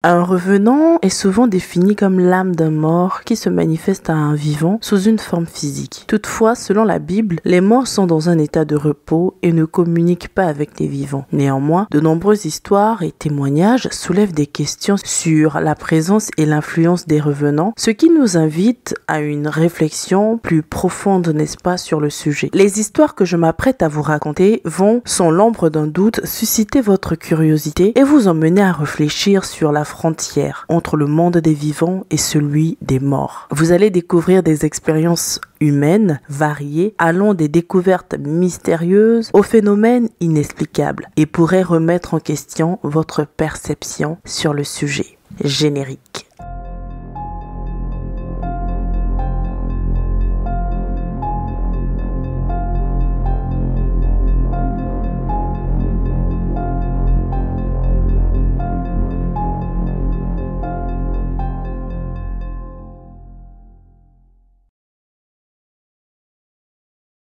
Un revenant est souvent défini comme l'âme d'un mort qui se manifeste à un vivant sous une forme physique. Toutefois, selon la Bible, les morts sont dans un état de repos et ne communiquent pas avec les vivants. Néanmoins, de nombreuses histoires et témoignages soulèvent des questions sur la présence et l'influence des revenants, ce qui nous invite à une réflexion plus profonde, n'est-ce pas, sur le sujet. Les histoires que je m'apprête à vous raconter vont, sans l'ombre d'un doute, susciter votre curiosité et vous emmener à réfléchir sur la frontière entre le monde des vivants et celui des morts. Vous allez découvrir des expériences humaines variées, allant des découvertes mystérieuses aux phénomènes inexplicables et pourraient remettre en question votre perception sur le sujet. Générique.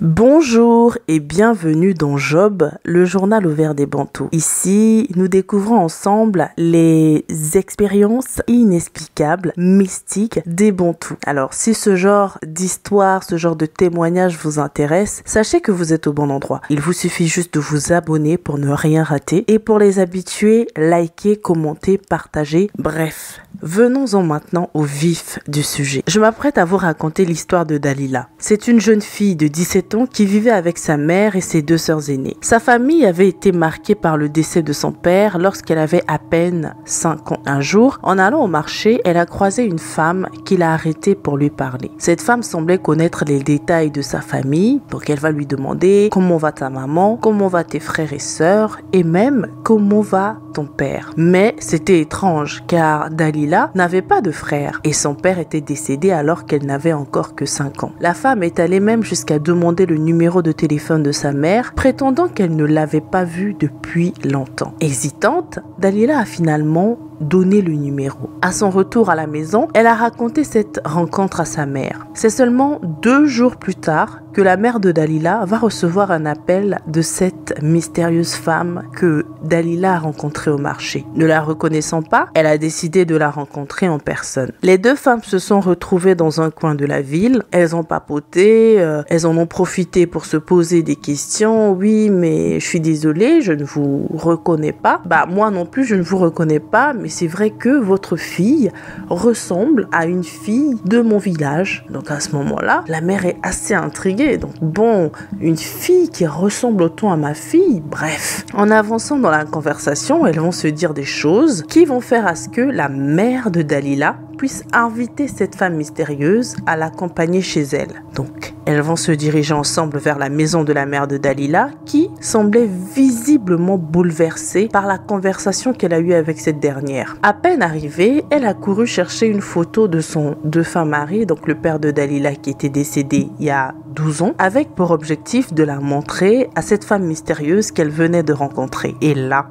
Bonjour et bienvenue dans Job, le journal ouvert des Bantous. Ici, nous découvrons ensemble les expériences inexplicables, mystiques des Bantous. Alors, si ce genre d'histoire, ce genre de témoignage vous intéresse, sachez que vous êtes au bon endroit. Il vous suffit juste de vous abonner pour ne rien rater et pour les habitués, likez, commentez, partagez, bref. Venons-en maintenant au vif du sujet. Je m'apprête à vous raconter l'histoire de Dalila. C'est une jeune fille de 17 ans qui vivait avec sa mère et ses deux sœurs aînées. Sa famille avait été marquée par le décès de son père lorsqu'elle avait à peine 5 ans. Un jour, en allant au marché, elle a croisé une femme qui l'a arrêtée pour lui parler. Cette femme semblait connaître les détails de sa famille, donc elle va lui demander comment va ta maman, comment va tes frères et sœurs et même comment va ton père. Mais c'était étrange car Dalila n'avait pas de frère et son père était décédé alors qu'elle n'avait encore que 5 ans. La femme est allée même jusqu'à demander le numéro de téléphone de sa mère, prétendant qu'elle ne l'avait pas vu depuis longtemps. Hésitante, Dalila a finalement donné le numéro. À son retour à la maison, elle a raconté cette rencontre à sa mère. C'est seulement 2 jours plus tard que la mère de Dalila va recevoir un appel de cette mystérieuse femme que Dalila a rencontrée au marché. Ne la reconnaissant pas, elle a décidé de la rencontrer en personne. Les deux femmes se sont retrouvées dans un coin de la ville. Elles ont papoté, elles en ont profité pour se poser des questions. Oui, mais je suis désolée, je ne vous reconnais pas. Bah, moi non plus, je ne vous reconnais pas, mais c'est vrai que votre fille ressemble à une fille de mon village. Donc à ce moment-là, la mère est assez intriguée. Donc bon, une fille qui ressemble autant à ma fille, bref. En avançant dans la conversation, elles vont se dire des choses qui vont faire à ce que la mère de Dalila puisse inviter cette femme mystérieuse à l'accompagner chez elle. Donc, elles vont se diriger ensemble vers la maison de la mère de Dalila qui semblait visiblement bouleversée par la conversation qu'elle a eue avec cette dernière. À peine arrivée, elle a couru chercher une photo de son défunt mari, donc le père de Dalila qui était décédé il y a 12 ans, avec pour objectif de la montrer à cette femme mystérieuse qu'elle venait de rencontrer. Et là,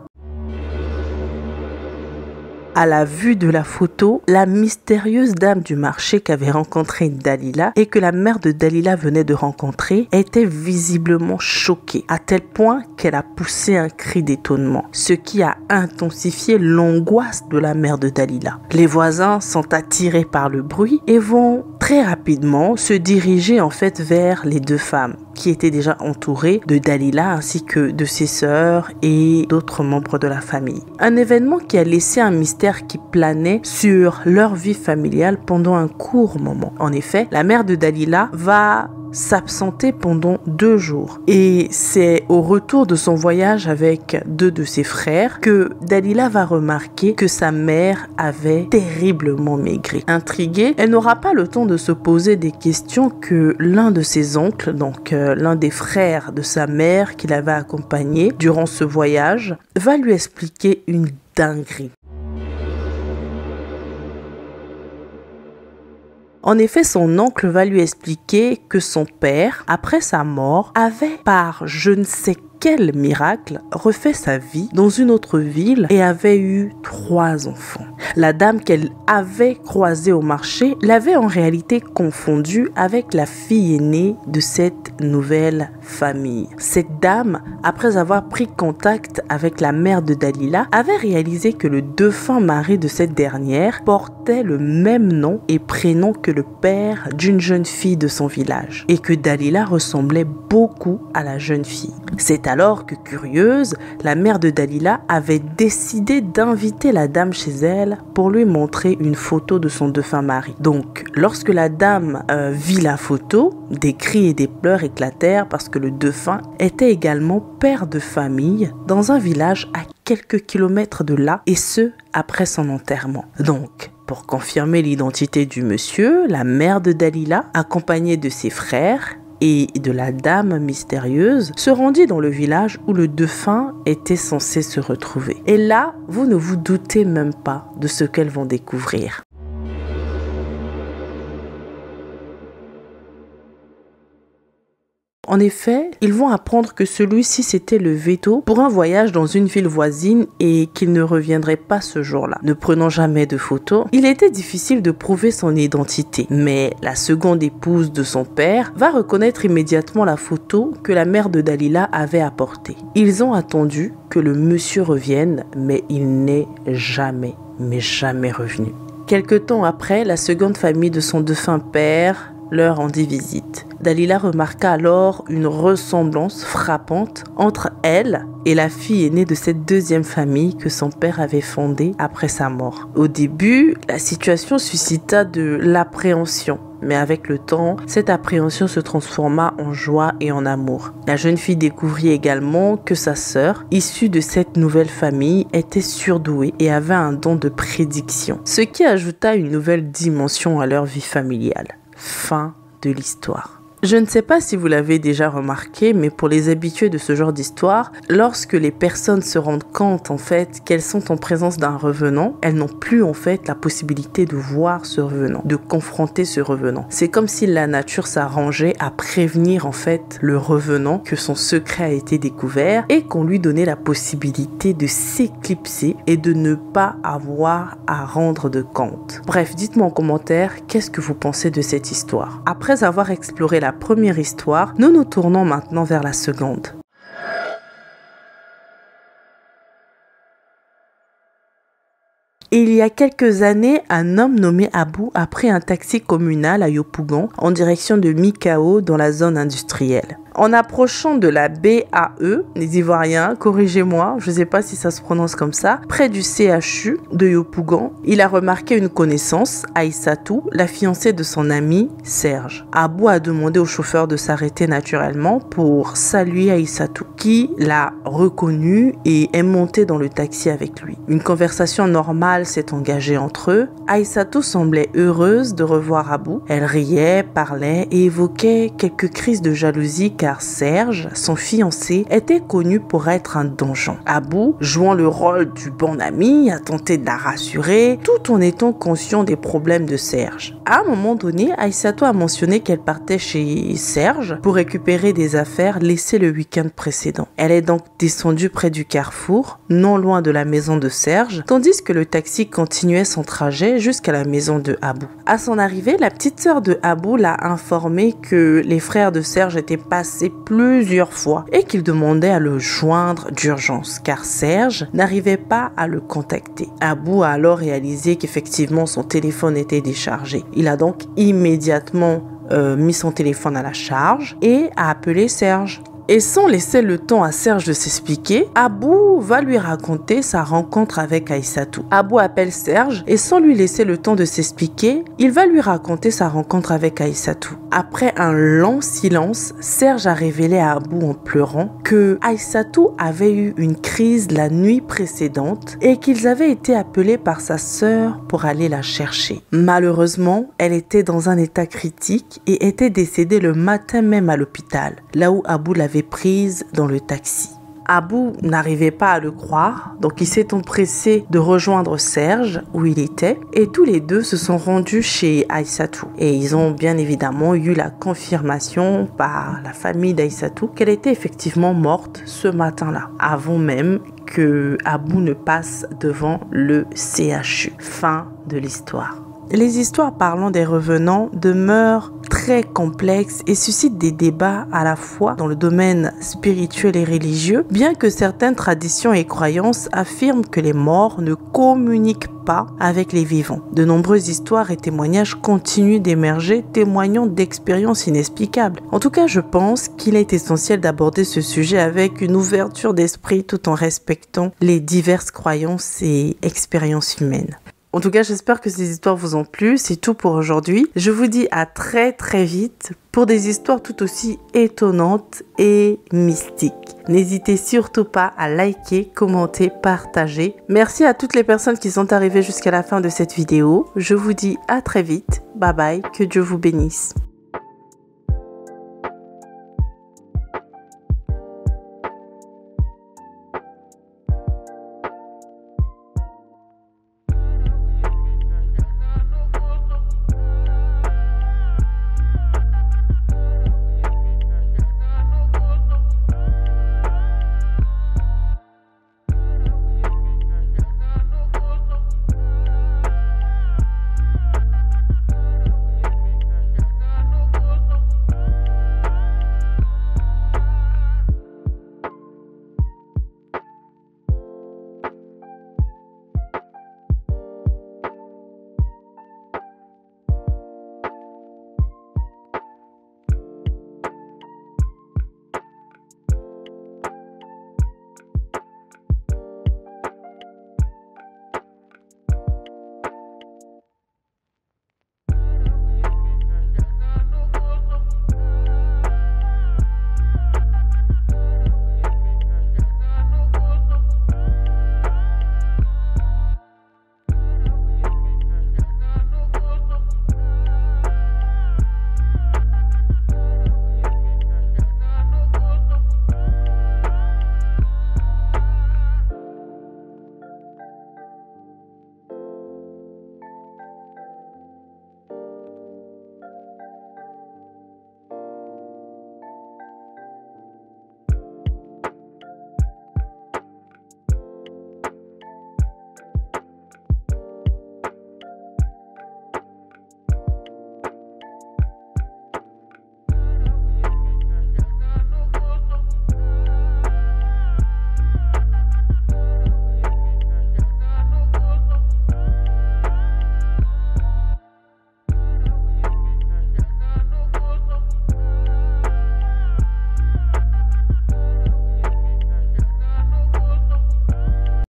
à la vue de la photo, la mystérieuse dame du marché qu'avait rencontrée Dalila et que la mère de Dalila venait de rencontrer était visiblement choquée, à tel point qu'elle a poussé un cri d'étonnement, ce qui a intensifié l'angoisse de la mère de Dalila. Les voisins sont attirés par le bruit et vont très rapidement se diriger en fait vers les deux femmes qui étaient déjà entourées de Dalila ainsi que de ses sœurs et d'autres membres de la famille. Un événement qui a laissé un mystère qui planait sur leur vie familiale pendant un court moment. En effet, la mère de Dalila va s'absenter pendant 2 jours et c'est au retour de son voyage avec 2 de ses frères que Dalila va remarquer que sa mère avait terriblement maigri. Intriguée, elle n'aura pas le temps de se poser des questions que l'un de ses oncles, donc l'un des frères de sa mère qui l'avait accompagnée durant ce voyage, va lui expliquer une dinguerie. En effet, son oncle va lui expliquer que son père, après sa mort, avait par je ne sais quel miracle refait sa vie dans une autre ville et avait eu 3 enfants. La dame qu'elle avait croisée au marché l'avait en réalité confondue avec la fille aînée de cette nouvelle famille. Cette dame, après avoir pris contact avec la mère de Dalila, avait réalisé que le défunt mari de cette dernière portait le même nom et prénom que le père d'une jeune fille de son village et que Dalila ressemblait beaucoup à la jeune fille. C'est alors que, curieuse, la mère de Dalila avait décidé d'inviter la dame chez elle pour lui montrer une photo de son défunt mari. Donc, lorsque la dame vit la photo, des cris et des pleurs éclatèrent parce que le défunt était également père de famille dans un village à quelques kilomètres de là, et ce, après son enterrement. Donc, pour confirmer l'identité du monsieur, la mère de Dalila, accompagnée de ses frères et de la dame mystérieuse, se rendit dans le village où le défunt était censé se retrouver. Et là, vous ne vous doutez même pas de ce qu'elles vont découvrir. En effet, ils vont apprendre que celui-ci s'était levé tôt pour un voyage dans une ville voisine et qu'il ne reviendrait pas ce jour-là. Ne prenant jamais de photos, il était difficile de prouver son identité. Mais la seconde épouse de son père va reconnaître immédiatement la photo que la mère de Dalila avait apportée. Ils ont attendu que le monsieur revienne, mais il n'est jamais revenu. Quelque temps après, la seconde famille de son défunt père leur rendit visite. Dalila remarqua alors une ressemblance frappante entre elle et la fille aînée de cette deuxième famille que son père avait fondée après sa mort. Au début, la situation suscita de l'appréhension. Mais avec le temps, cette appréhension se transforma en joie et en amour. La jeune fille découvrit également que sa sœur, issue de cette nouvelle famille, était surdouée et avait un don de prédiction, ce qui ajouta une nouvelle dimension à leur vie familiale. Fin de l'histoire. Je ne sais pas si vous l'avez déjà remarqué, mais pour les habitués de ce genre d'histoire, lorsque les personnes se rendent compte en fait qu'elles sont en présence d'un revenant, elles n'ont plus en fait la possibilité de voir ce revenant, de confronter ce revenant. C'est comme si la nature s'arrangeait à prévenir en fait le revenant que son secret a été découvert et qu'on lui donnait la possibilité de s'éclipser et de ne pas avoir à rendre de compte. Bref, dites-moi en commentaire qu'est-ce que vous pensez de cette histoire. Après avoir exploré la première histoire, nous nous tournons maintenant vers la seconde. Il y a quelques années, un homme nommé Abou a pris un taxi communal à Yopougon en direction de Mikao dans la zone industrielle. En approchant de la BAE, les Ivoiriens, corrigez-moi, je ne sais pas si ça se prononce comme ça, près du CHU de Yopougon, il a remarqué une connaissance, Aïssatou, la fiancée de son ami Serge. Abou a demandé au chauffeur de s'arrêter naturellement pour saluer Aïssatou, qui l'a reconnu et est monté dans le taxi avec lui. Une conversation normale s'est engagée entre eux. Aïssatou semblait heureuse de revoir Abou. Elle riait, parlait et évoquait quelques crises de jalousie car Serge, son fiancé, était connu pour être un donjon. Abou, jouant le rôle du bon ami, a tenté de la rassurer tout en étant conscient des problèmes de Serge. À un moment donné, Aïssatou a mentionné qu'elle partait chez Serge pour récupérer des affaires laissées le week-end précédent. Elle est donc descendue près du carrefour, non loin de la maison de Serge, tandis que le taxi continuait son trajet jusqu'à la maison de Abou. À son arrivée, la petite sœur de Abou l'a informé que les frères de Serge étaient passés plusieurs fois et qu'ils demandaient à le joindre d'urgence car Serge n'arrivait pas à le contacter. Abou a alors réalisé qu'effectivement son téléphone était déchargé. Il a donc immédiatement mis son téléphone à la charge et a appelé Serge. Et sans laisser le temps à Serge de s'expliquer, Abou va lui raconter sa rencontre avec Aïssatou. Abou appelle Serge et sans lui laisser le temps de s'expliquer, il va lui raconter sa rencontre avec Aïssatou. Après un long silence, Serge a révélé à Abou en pleurant que Aïssatou avait eu une crise la nuit précédente et qu'ils avaient été appelés par sa sœur pour aller la chercher. Malheureusement, elle était dans un état critique et était décédée le matin même à l'hôpital, là où Abou l'avait prise dans le taxi. Abou n'arrivait pas à le croire, donc il s'est empressé de rejoindre Serge où il était et tous les deux se sont rendus chez Aïssatou. Et ils ont bien évidemment eu la confirmation par la famille d'Aïssatou qu'elle était effectivement morte ce matin-là, avant même que Abou ne passe devant le CHU. Fin de l'histoire. Les histoires parlant des revenants demeurent très complexes et suscitent des débats à la fois dans le domaine spirituel et religieux, bien que certaines traditions et croyances affirment que les morts ne communiquent pas avec les vivants. De nombreuses histoires et témoignages continuent d'émerger, témoignant d'expériences inexplicables. En tout cas, je pense qu'il est essentiel d'aborder ce sujet avec une ouverture d'esprit tout en respectant les diverses croyances et expériences humaines. En tout cas, j'espère que ces histoires vous ont plu. C'est tout pour aujourd'hui. Je vous dis à très vite pour des histoires tout aussi étonnantes et mystiques. N'hésitez surtout pas à liker, commenter, partager. Merci à toutes les personnes qui sont arrivées jusqu'à la fin de cette vidéo. Je vous dis à très vite. Bye bye, que Dieu vous bénisse.